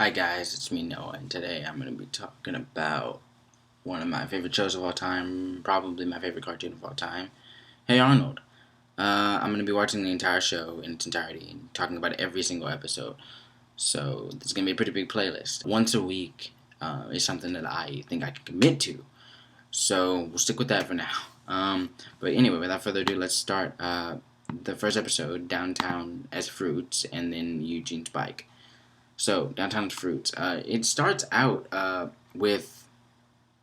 Hi guys, it's me Noah, and today I'm going to be talking about one of my favorite shows of all time, probably my favorite cartoon of all time, Hey Arnold. I'm going to be watching the entire show in its entirety and talking about every single episode, so this is going to be a pretty big playlist. Once a week is something that I think I can commit to, so we'll stick with that for now. But anyway, without further ado, let's start the first episode, Dowtown as Fruits, and then Eugene's Bike. So, Dowtown as Fruits. It starts out with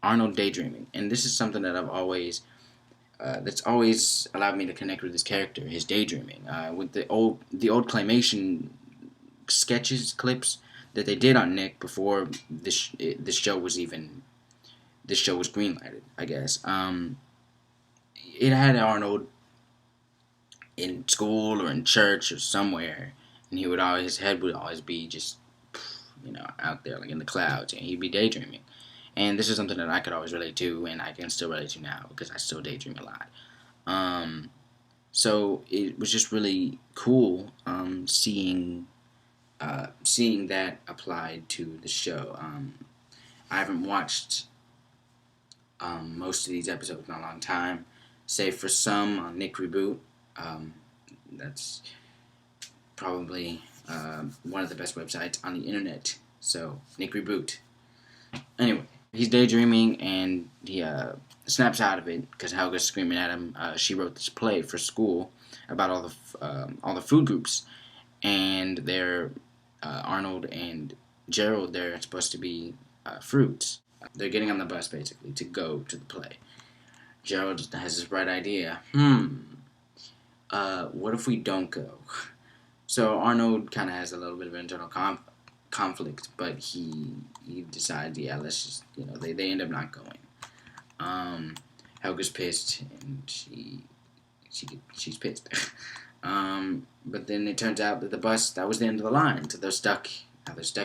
Arnold daydreaming, and this is something that that's always allowed me to connect with his character, his daydreaming. With the old claymation sketches, clips that they did on Nick before this show was greenlighted, I guess. It had Arnold in school or in church or somewhere, and his head would always be just out there like in the clouds, and he'd be daydreaming. And this is something that I could always relate to, and I can still relate to now because I still daydream a lot. So it was just really cool seeing that applied to the show. I haven't watched most of these episodes in a long time, save for some on Nick Reboot. That's probably one of the best websites on the internet. So, Nick Reboot. Anyway, he's daydreaming and he snaps out of it because Helga's screaming at him. She wrote this play for school about all the food groups, and they're Arnold and Gerald. They're supposed to be fruits. They're getting on the bus basically to go to the play. Gerald has this bright idea. What if we don't go? So Arnold kind of has a little bit of internal conflict, but he decides, let's just, they end up not going. Helga's pissed, and she's pissed. But then it turns out that the bus, that was the end of the line, so they're stuck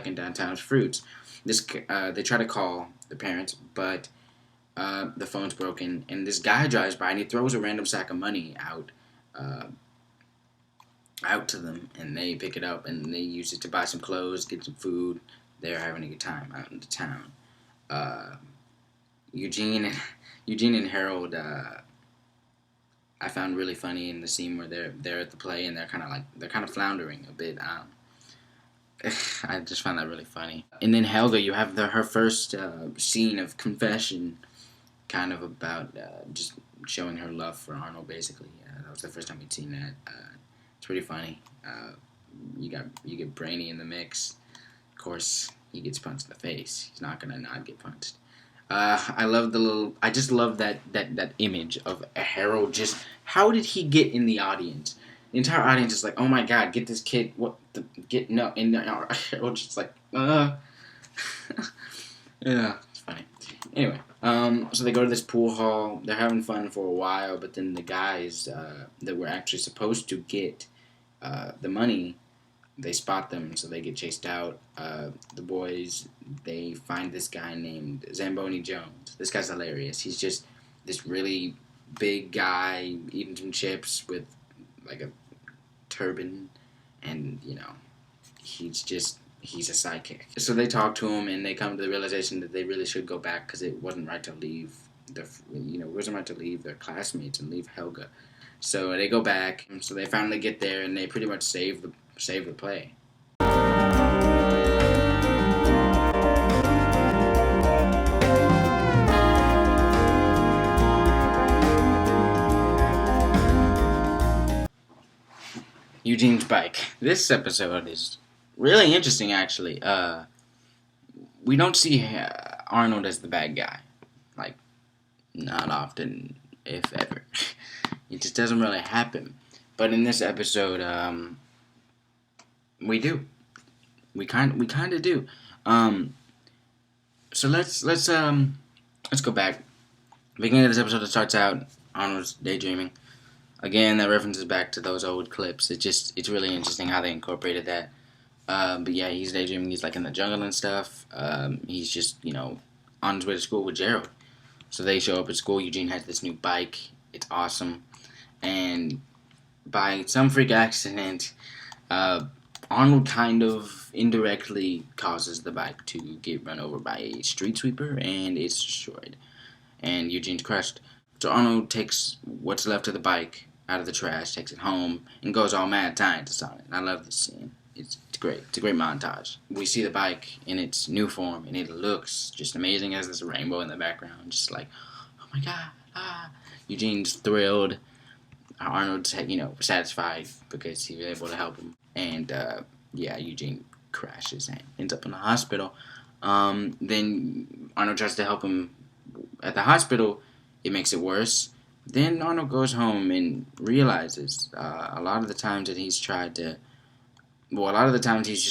in Downtown as Fruits. They try to call the parents, but the phone's broken, and this guy drives by, and he throws a random sack of money out to them, and they pick it up and they use it to buy some clothes, get some food. They're having a good time out in the town. Eugene and Harold I found really funny in the scene where they're at the play and they're kind of floundering a bit. I just found that really funny. And then Helga, you have her first scene of confession, kind of about just showing her love for Arnold. Basically, that was the first time we'd seen that. It's pretty funny. You get Brainy in the mix. Of course, he gets punched in the face. He's not gonna not get punched. I just love that image of Harold. Just how did he get in the audience? The entire audience is like, oh my god, get this kid. And Harold just like, yeah, it's funny. Anyway, so they go to this pool hall. They're having fun for a while, but then the guys that were actually supposed to get the money, they spot them, so they get chased out. The boys, they find this guy named Zamboni Jones. This guy's hilarious. He's just this really big guy eating some chips with like a turban, and he's a sidekick. So they talk to him, and they come to the realization that they really should go back because it wasn't right to leave their classmates and leave Helga. So they go back. So they finally get there, and they pretty much save the play. Eugene's Bike. This episode is really interesting, actually. We don't see Arnold as the bad guy. Like, not often, if ever. It just doesn't really happen. But in this episode, we do. We kind of do. So let's go back. Beginning of this episode, it starts out Arnold's daydreaming. Again, that references back to those old clips. It's really interesting how they incorporated that. But yeah, he's daydreaming. He's like in the jungle and stuff. He's just on his way to school with Gerald. So they show up at school. Eugene has this new bike. It's awesome. And by some freak accident, Arnold kind of indirectly causes the bike to get run over by a street sweeper, and it's destroyed. And Eugene's crushed. So Arnold takes what's left of the bike out of the trash, takes it home, and goes all mad scientist on it. I love this scene. It's great. It's a great montage. We see the bike in its new form, and it looks just amazing as this rainbow in the background. Just like, oh my god, ah. Eugene's thrilled. Arnold's, satisfied because he was able to help him. And, Eugene crashes and ends up in the hospital. Then Arnold tries to help him at the hospital. It makes it worse. Then Arnold goes home and realizes a lot of the times that he's just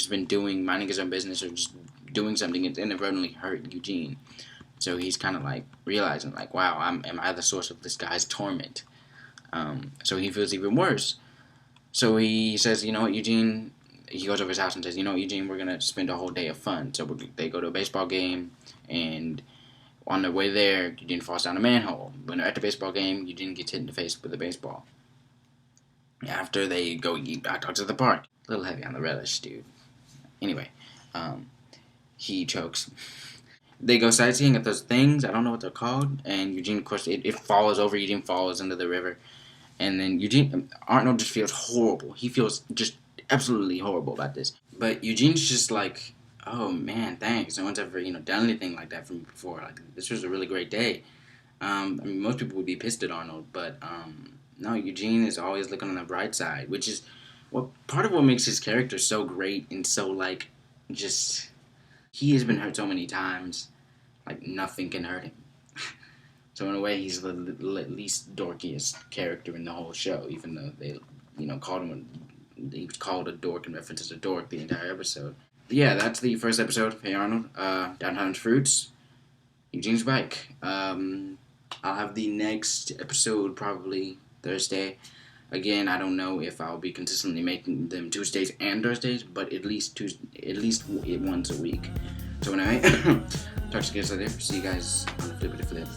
been minding his own business or just doing something that inadvertently hurt Eugene. So he's kind of like realizing, like, wow, am I the source of this guy's torment? So he feels even worse. So he says, you know what, Eugene, he goes over his house and says, you know what, Eugene, we're going to spend a whole day of fun. So they go to a baseball game, and on their way there, Eugene falls down a manhole. When they're at the baseball game, Eugene gets hit in the face with a baseball. After they go eat hot dogs at the park. A little heavy on the relish, dude. Anyway, he chokes. They go sightseeing at those things. I don't know what they're called. And Eugene, of course, it falls over. Eugene falls into the river. And then Arnold just feels horrible. He feels just absolutely horrible about this. But Eugene's just like, oh man, thanks. No one's ever, done anything like that for me before. Like, this was a really great day. Most people would be pissed at Arnold, but no, Eugene is always looking on the bright side, which is part of what makes his character so great and so he has been hurt so many times, like nothing can hurt him. So in a way, he's the least dorkiest character in the whole show, even though they, called him he was called a dork and referenced as a dork the entire episode. But yeah, that's the first episode of Hey Arnold. Downtown's Fruits, Eugene's bike. I'll have the next episode probably Thursday. Again, I don't know if I'll be consistently making them Tuesdays and Thursdays, but at least once a week. So anyway, talk to you guys later. See you guys on the flippity flip.